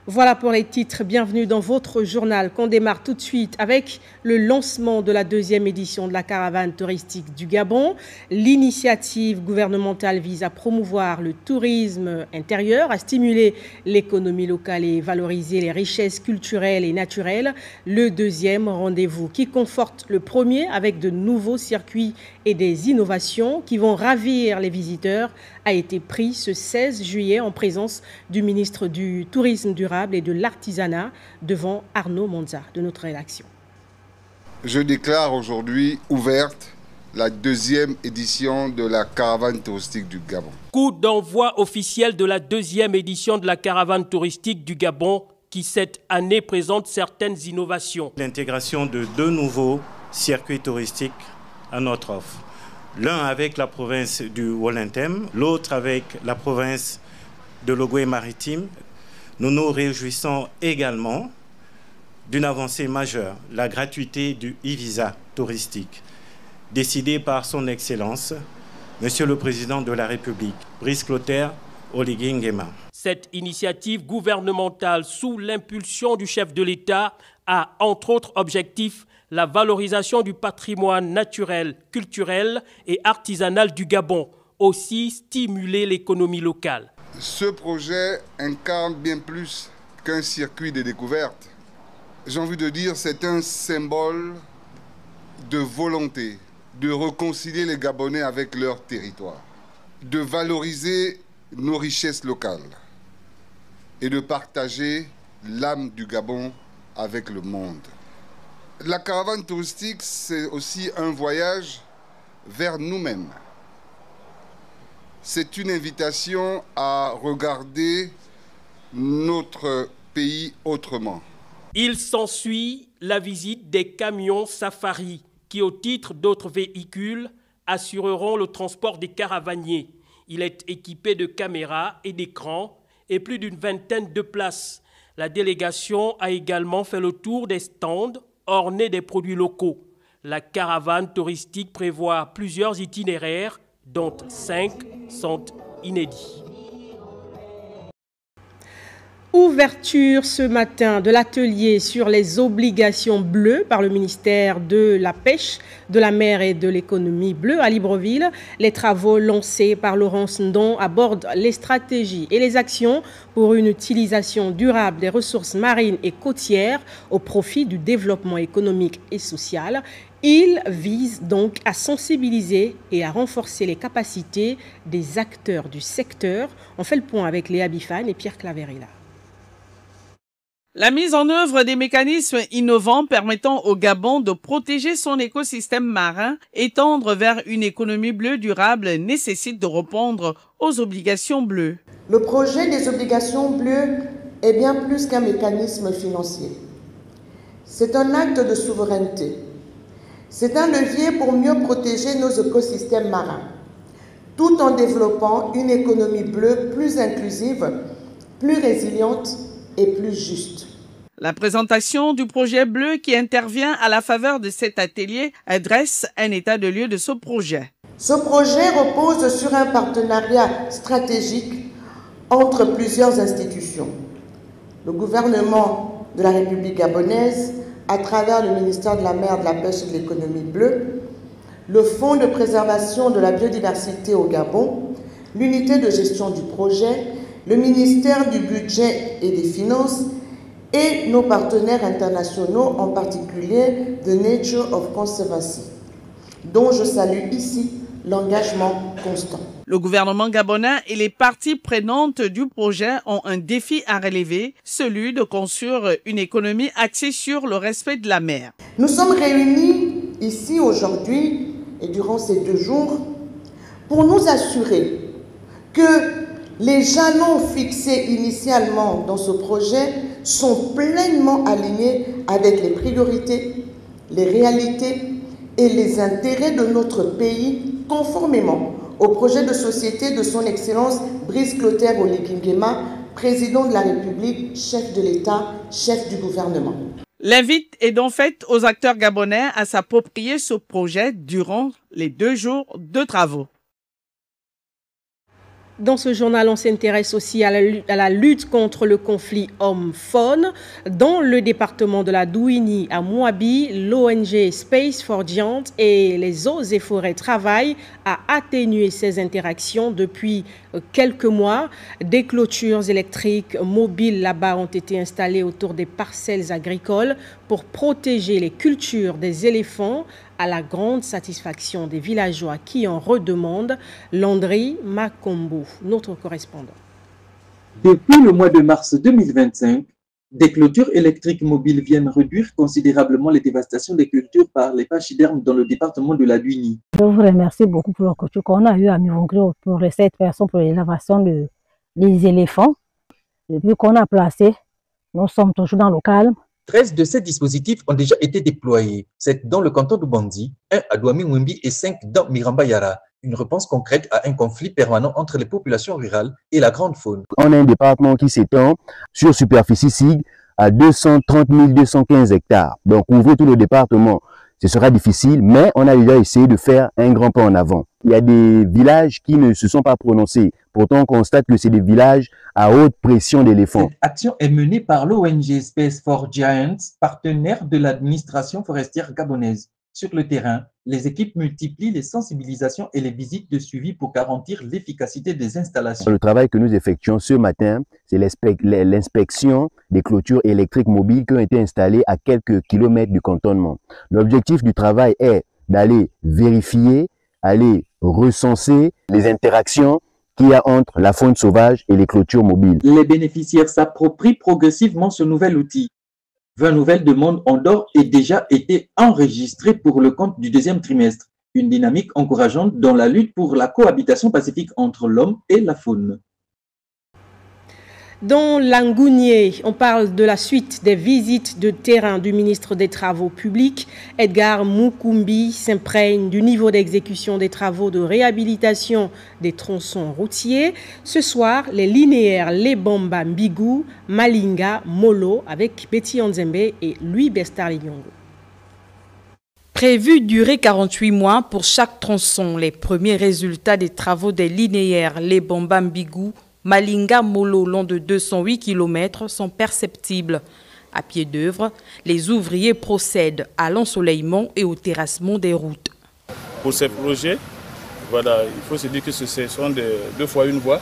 Voilà pour les titres. Bienvenue dans votre journal qu'on démarre tout de suite avec le lancement de la deuxième édition de la caravane touristique du Gabon. L'initiative gouvernementale vise à promouvoir le tourisme intérieur, à stimuler l'économie locale et valoriser les richesses culturelles et naturelles. Le deuxième rendez-vous qui conforte le premier avec de nouveaux circuits et des innovations qui vont ravir les visiteurs a été pris ce 16 juillet en présence du ministre du Tourisme durable et de l'artisanat devant Arnaud Monza de notre rédaction. Je déclare aujourd'hui ouverte la deuxième édition de la caravane touristique du Gabon. Coup d'envoi officiel de la deuxième édition de la caravane touristique du Gabon qui cette année présente certaines innovations. L'intégration de deux nouveaux circuits touristiques à notre offre. L'un avec la province du Wollintem, l'autre avec la province de l'Ogooué-Maritime. Nous nous réjouissons également d'une avancée majeure, la gratuité du e-visa touristique, décidée par son Excellence, Monsieur le Président de la République, Brice Clotaire Oligui Nguema. Cette initiative gouvernementale sous l'impulsion du chef de l'État a, entre autres objectifs, la valorisation du patrimoine naturel, culturel et artisanal du Gabon, aussi stimuler l'économie locale. Ce projet incarne bien plus qu'un circuit de découverte. J'ai envie de dire c'est un symbole de volonté de réconcilier les Gabonais avec leur territoire, de valoriser nos richesses locales et de partager l'âme du Gabon avec le monde. La caravane touristique, c'est aussi un voyage vers nous-mêmes. C'est une invitation à regarder notre pays autrement. Il s'ensuit la visite des camions safari qui, au titre d'autres véhicules, assureront le transport des caravaniers. Il est équipé de caméras et d'écrans et plus d'une vingtaine de places. La délégation a également fait le tour des stands ornés des produits locaux. La caravane touristique prévoit plusieurs itinéraires, dont 5 sont inédits. Ouverture ce matin de l'atelier sur les obligations bleues par le ministère de la Pêche, de la Mer et de l'Économie bleue à Libreville. Les travaux lancés par Laurence Ndon abordent les stratégies et les actions pour une utilisation durable des ressources marines et côtières au profit du développement économique et social. Il vise donc à sensibiliser et à renforcer les capacités des acteurs du secteur. On fait le point avec Léa Bifane et Pierre Claverilla. La mise en œuvre des mécanismes innovants permettant au Gabon de protéger son écosystème marin et tendre vers une économie bleue durable nécessite de répondre aux obligations bleues. Le projet des obligations bleues est bien plus qu'un mécanisme financier. C'est un acte de souveraineté. C'est un levier pour mieux protéger nos écosystèmes marins, tout en développant une économie bleue plus inclusive, plus résiliente et plus juste. La présentation du projet bleu qui intervient à la faveur de cet atelier adresse un état de lieu de ce projet. Ce projet repose sur un partenariat stratégique entre plusieurs institutions. Le gouvernement de la République gabonaise, à travers le ministère de la Mer, de la Pêche et de l'Économie bleue, le Fonds de préservation de la biodiversité au Gabon, l'unité de gestion du projet, le ministère du Budget et des Finances et nos partenaires internationaux, en particulier The Nature of Conservancy, dont je salue ici l'engagement constant. Le gouvernement gabonais et les parties prenantes du projet ont un défi à relever, celui de construire une économie axée sur le respect de la mer. Nous sommes réunis ici aujourd'hui et durant ces 2 jours pour nous assurer que les jalons fixés initialement dans ce projet sont pleinement alignés avec les priorités, les réalités et les intérêts de notre pays, conformément au projet de société de son Excellence Brice Clotaire Oligui Nguema, président de la République, chef de l'État, chef du gouvernement. L'invite est donc faite aux acteurs gabonais à s'approprier ce projet durant les 2 jours de travaux. Dans ce journal, on s'intéresse aussi à la lutte contre le conflit homme-faune. Dans le département de la Douini à Mouabi, l'ONG Space for Giants et les eaux et forêts travaillent à atténuer ces interactions depuis quelques mois. Des clôtures électriques mobiles là-bas ont été installées autour des parcelles agricoles pour protéger les cultures des éléphants, à la grande satisfaction des villageois qui en redemandent. Landry Makombo, notre correspondant. Depuis le mois de mars 2025, des clôtures électriques mobiles viennent réduire considérablement les dévastations des cultures par les pachydermes dans le département de la Douini. Je vous remercie beaucoup pour la clôture qu'on a eu à Mivongri pour les 7 personnes pour l'élévation des éléphants. Depuis qu'on a placé, nous sommes toujours dans le calme. 13 de ces dispositifs ont déjà été déployés. 7 dans le canton de Bandi, 1 à Douami-Mwimbi et 5 dans Miramba-Yara. Une réponse concrète à un conflit permanent entre les populations rurales et la grande faune. On a un département qui s'étend sur superficie SIG à 230 215 hectares. Donc ouvrir tout le département, ce sera difficile, mais on a déjà essayé de faire un grand pas en avant. Il y a des villages qui ne se sont pas prononcés. Pourtant, on constate que c'est des villages à haute pression d'éléphants. Cette action est menée par l'ONG Space for Giants, partenaire de l'administration forestière gabonaise. Sur le terrain, les équipes multiplient les sensibilisations et les visites de suivi pour garantir l'efficacité des installations. Le travail que nous effectuons ce matin, c'est l'inspection des clôtures électriques mobiles qui ont été installées à quelques kilomètres du cantonnement. L'objectif du travail est d'aller vérifier, aller recenser les interactions qu'il y a entre la faune sauvage et les clôtures mobiles. Les bénéficiaires s'approprient progressivement ce nouvel outil. 20 nouvelles demandes ont d'ores et déjà été enregistrées pour le compte du deuxième trimestre. Une dynamique encourageante dans la lutte pour la cohabitation pacifique entre l'homme et la faune. Dans Langounier, on parle de la suite des visites de terrain du ministre des Travaux publics. Edgar Mukumbi s'imprègne du niveau d'exécution des travaux de réhabilitation des tronçons routiers. Ce soir, les linéaires Lebamba Mbigou, Malinga, Molo avec Betty Onzembe et Louis Bestar-Lignongo. Prévu durer 48 mois pour chaque tronçon, les premiers résultats des travaux des linéaires Lebamba Mbigou, Malinga Molo, long de 208 km, sont perceptibles. À pied d'œuvre, les ouvriers procèdent à l'ensoleillement et au terrassement des routes. Pour ces projets, voilà, il faut se dire que ce sont 2 fois une voie,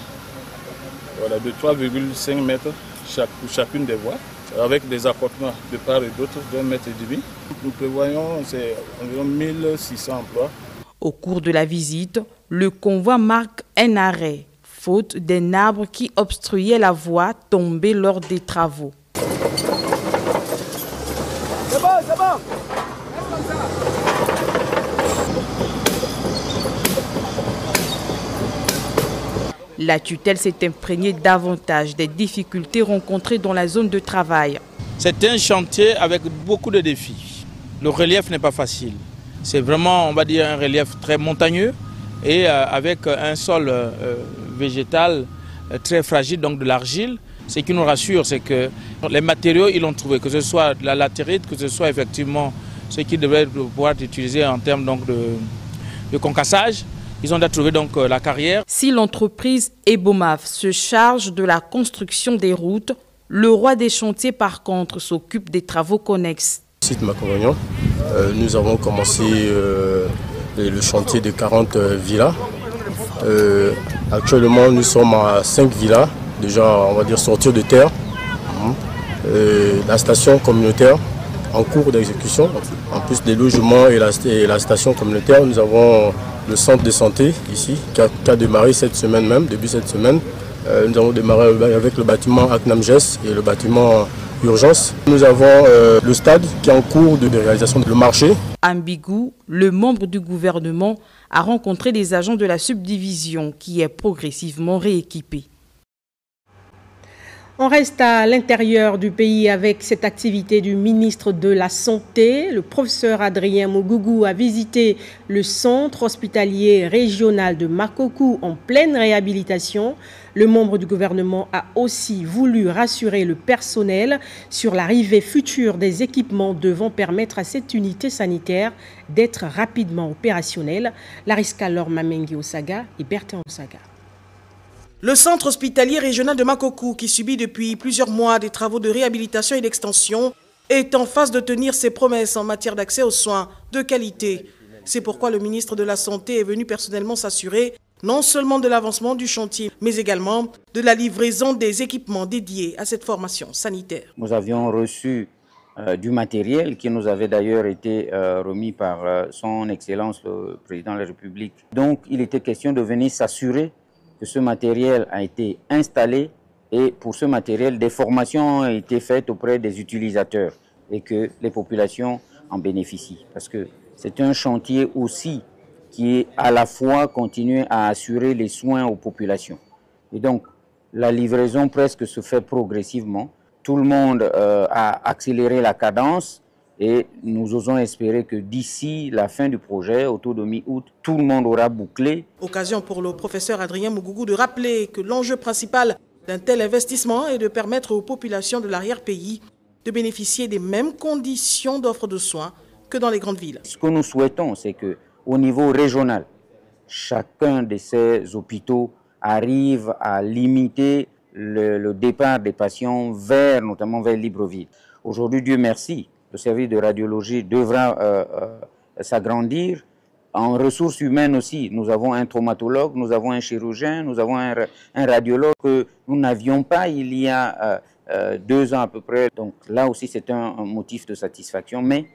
voilà, de 3,5 mètres pour chacune des voies, avec des accotements de part et d'autre d'1,5 mètre. Nous prévoyons environ 1600 emplois. Au cours de la visite, le convoi marque un arrêt, faute d'un arbre qui obstruait la voie tombée lors des travaux. C'est bon, c'est bon. La tutelle s'est imprégnée davantage des difficultés rencontrées dans la zone de travail. C'est un chantier avec beaucoup de défis. Le relief n'est pas facile. C'est vraiment, on va dire, un relief très montagneux et avec un sol végétal très fragile, donc de l'argile. Ce qui nous rassure, c'est que les matériaux, ils l'ont trouvé, que ce soit la latérite, que ce soit effectivement ce qui devrait pouvoir être utilisé en termes donc, de concassage. Ils ont déjà trouvé donc la carrière. Si l'entreprise Ebomaf se charge de la construction des routes, le roi des chantiers, par contre, s'occupe des travaux connexes. Site Macognon, nous avons commencé le chantier de 40 villas. Actuellement, nous sommes à 5 villas, déjà, on va dire, sortir de terre. La station communautaire en cours d'exécution. En plus des logements et la station communautaire, nous avons le centre de santé ici, qui a démarré cette semaine même, début cette semaine. Nous avons démarré avec le bâtiment Aknamges et le bâtiment Urgence. Nous avons le stade qui est en cours de réalisation du marché. Mbigou, le membre du gouvernement, a rencontré des agents de la subdivision qui est progressivement rééquipée. On reste à l'intérieur du pays avec cette activité du ministre de la Santé. Le professeur Adrien Mogougou a visité le centre hospitalier régional de Makokou en pleine réhabilitation. Le membre du gouvernement a aussi voulu rassurer le personnel sur l'arrivée future des équipements devant permettre à cette unité sanitaire d'être rapidement opérationnelle. Lariska Lor Mamengi Osaga et Bertin Osaga. Le centre hospitalier régional de Makokou, qui subit depuis plusieurs mois des travaux de réhabilitation et d'extension, est en phase de tenir ses promesses en matière d'accès aux soins de qualité. C'est pourquoi le ministre de la Santé est venu personnellement s'assurer non seulement de l'avancement du chantier, mais également de la livraison des équipements dédiés à cette formation sanitaire. Nous avions reçu du matériel qui nous avait d'ailleurs été remis par son Excellence le Président de la République. Donc il était question de venir s'assurer que ce matériel a été installé et pour ce matériel, des formations ont été faites auprès des utilisateurs et que les populations en bénéficient. Parce que c'est un chantier aussi qui est à la fois continuer à assurer les soins aux populations. Et donc, la livraison presque se fait progressivement. Tout le monde a accéléré la cadence et nous osons espérer que d'ici la fin du projet, autour de mi-août, tout le monde aura bouclé. Occasion pour le professeur Adrien Mougougou de rappeler que l'enjeu principal d'un tel investissement est de permettre aux populations de l'arrière-pays de bénéficier des mêmes conditions d'offre de soins que dans les grandes villes. Ce que nous souhaitons, c'est qu'au niveau régional, chacun de ces hôpitaux arrive à limiter le départ des patients notamment vers Libreville. Aujourd'hui, Dieu merci, le service de radiologie devra s'agrandir. En ressources humaines aussi, nous avons un traumatologue, nous avons un chirurgien, nous avons un radiologue que nous n'avions pas il y a 2 ans à peu près. Donc là aussi, c'est un motif de satisfaction, mais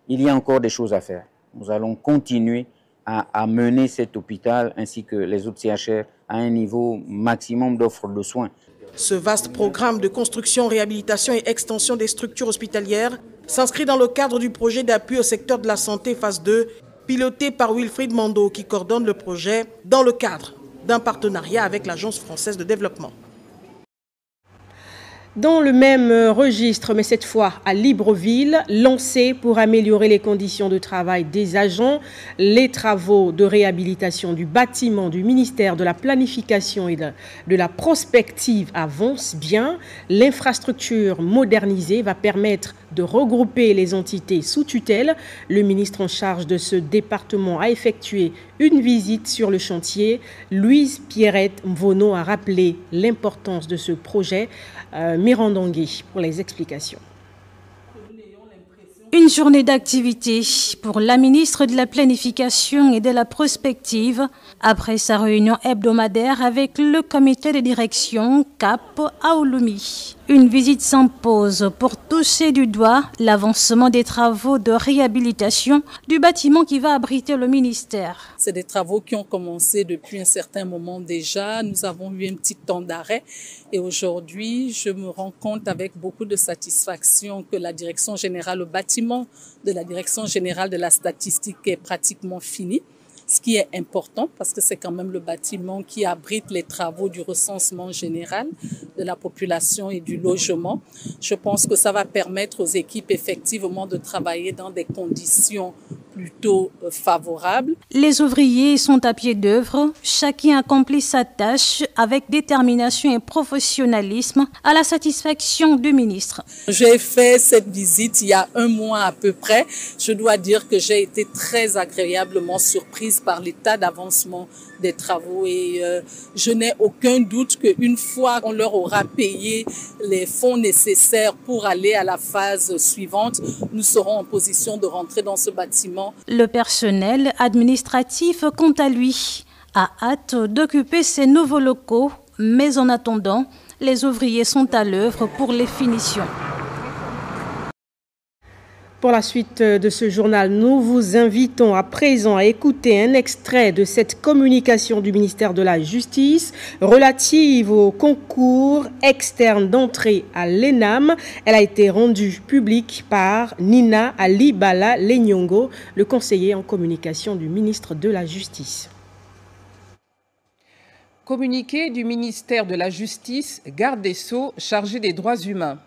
il y a encore des choses à faire. Nous allons continuer à mener cet hôpital ainsi que les autres CHR à un niveau maximum d'offres de soins. Ce vaste programme de construction, réhabilitation et extension des structures hospitalières s'inscrit dans le cadre du projet d'appui au secteur de la santé phase 2, piloté par Wilfried Mando, qui coordonne le projet dans le cadre d'un partenariat avec l'Agence française de développement. Dans le même registre, mais cette fois à Libreville, lancé pour améliorer les conditions de travail des agents, les travaux de réhabilitation du bâtiment du ministère de la Planification et de la Prospective avancent bien. L'infrastructure modernisée va permettre de regrouper les entités sous tutelle. Le ministre en charge de ce département a effectué une visite sur le chantier. Louise Pierrette Mvono a rappelé l'importance de ce projet. Mirandangui pour les explications. Une journée d'activité pour la ministre de la Planification et de la Prospective après sa réunion hebdomadaire avec le comité de direction CAP à Ouloumi. Une visite s'impose pour toucher du doigt l'avancement des travaux de réhabilitation du bâtiment qui va abriter le ministère. C'est des travaux qui ont commencé depuis un certain moment déjà. Nous avons eu un petit temps d'arrêt et aujourd'hui, je me rends compte avec beaucoup de satisfaction que la direction générale, le bâtiment de la direction générale de la statistique est pratiquement fini. Ce qui est important parce que c'est quand même le bâtiment qui abrite les travaux du recensement général de la population et du logement. Je pense que ça va permettre aux équipes effectivement de travailler dans des conditions plutôt favorables. Les ouvriers sont à pied d'œuvre, chacun accomplit sa tâche avec détermination et professionnalisme à la satisfaction du ministre. J'ai fait cette visite il y a 1 mois à peu près. Je dois dire que j'ai été très agréablement surprise par l'état d'avancement des travaux et je n'ai aucun doute qu'une fois qu'on leur aura payé les fonds nécessaires pour aller à la phase suivante, nous serons en position de rentrer dans ce bâtiment. Le personnel administratif, quant à lui, a hâte d'occuper ces nouveaux locaux, mais en attendant, les ouvriers sont à l'œuvre pour les finitions. Pour la suite de ce journal, nous vous invitons à présent à écouter un extrait de cette communication du ministère de la Justice relative au concours externe d'entrée à l'ENAM. Elle a été rendue publique par Nina Alibala Lenyongo, le conseiller en communication du ministre de la Justice. Communiqué du ministère de la Justice, garde des Sceaux, chargé des droits humains.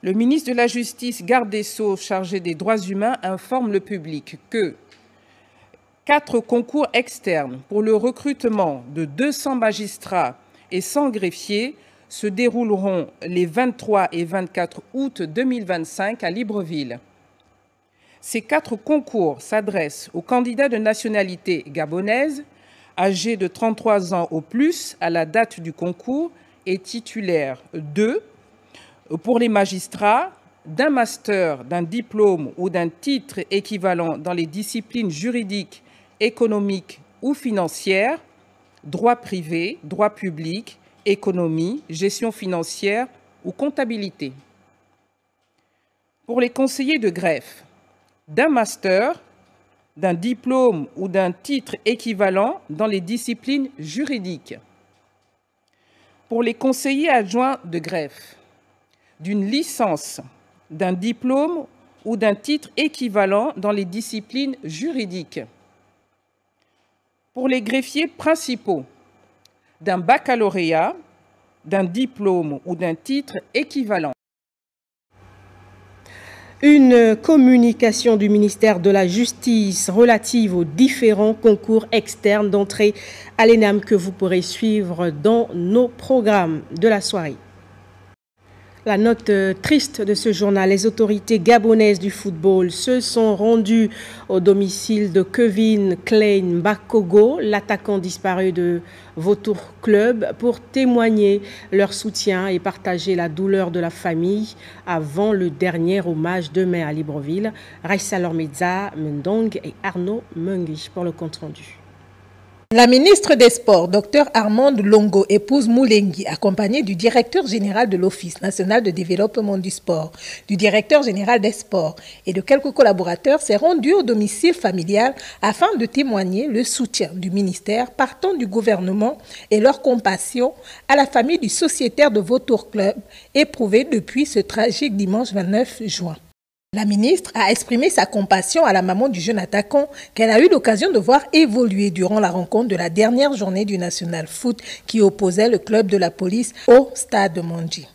Le ministre de la Justice, garde des Sceaux, chargé des droits humains, informe le public que 4 concours externes pour le recrutement de 200 magistrats et 100 greffiers se dérouleront les 23 et 24 août 2025 à Libreville. Ces 4 concours s'adressent aux candidats de nationalité gabonaise, âgés de 33 ans au plus à la date du concours et titulaires 2 pour les magistrats d'un master, d'un diplôme ou d'un titre équivalent dans les disciplines juridiques, économiques ou financières, droit privé, droit public, économie, gestion financière ou comptabilité. Pour les conseillers de greffe, d'un master, d'un diplôme ou d'un titre équivalent dans les disciplines juridiques. Pour les conseillers adjoints de greffe, d'une licence, d'un diplôme ou d'un titre équivalent dans les disciplines juridiques. Pour les greffiers principaux, d'un baccalauréat, d'un diplôme ou d'un titre équivalent. Une communication du ministère de la Justice relative aux différents concours externes d'entrée à l'ENAM que vous pourrez suivre dans nos programmes de la soirée. La note triste de ce journal, les autorités gabonaises du football se sont rendues au domicile de Kevin Klein Bakogo, l'attaquant disparu de Vautour Club, pour témoigner leur soutien et partager la douleur de la famille avant le dernier hommage demain à Libreville. Raissa Lormeza Mendong et Arnaud Mungui pour le compte-rendu. La ministre des Sports, Dr Armande Longo, épouse Moulengi, accompagnée du directeur général de l'Office national de développement du sport, du directeur général des sports et de quelques collaborateurs, s'est rendue au domicile familial afin de témoigner le soutien du ministère partant du gouvernement et leur compassion à la famille du sociétaire de Vautour Club, éprouvée depuis ce tragique dimanche 29 juin. La ministre a exprimé sa compassion à la maman du jeune attaquant qu'elle a eu l'occasion de voir évoluer durant la rencontre de la dernière journée du National Foot qui opposait le club de la police au stade de Mondji.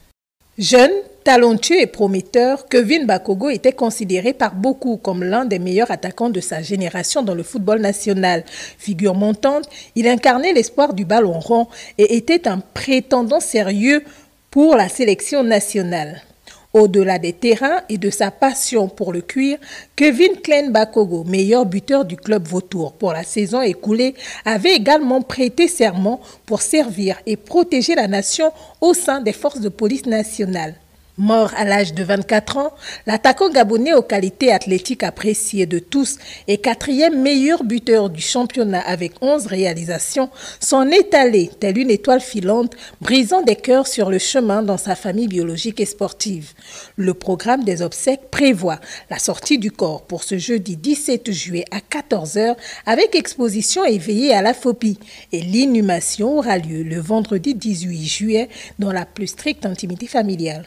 Jeune, talentueux et prometteur, Kevin Bakogo était considéré par beaucoup comme l'un des meilleurs attaquants de sa génération dans le football national. Figure montante, il incarnait l'espoir du ballon rond et était un prétendant sérieux pour la sélection nationale. Au-delà des terrains et de sa passion pour le cuir, Kevin Klein Bakogo, meilleur buteur du club Vautour pour la saison écoulée, avait également prêté serment pour servir et protéger la nation au sein des forces de police nationales. Mort à l'âge de 24 ans, l'attaquant gabonais aux qualités athlétiques appréciées de tous et quatrième meilleur buteur du championnat avec 11 réalisations, s'en est allé, telle une étoile filante, brisant des cœurs sur le chemin dans sa famille biologique et sportive. Le programme des obsèques prévoit la sortie du corps pour ce jeudi 17 juillet à 14 h avec exposition et veillée à la phobie. Et l'inhumation aura lieu le vendredi 18 juillet dans la plus stricte intimité familiale.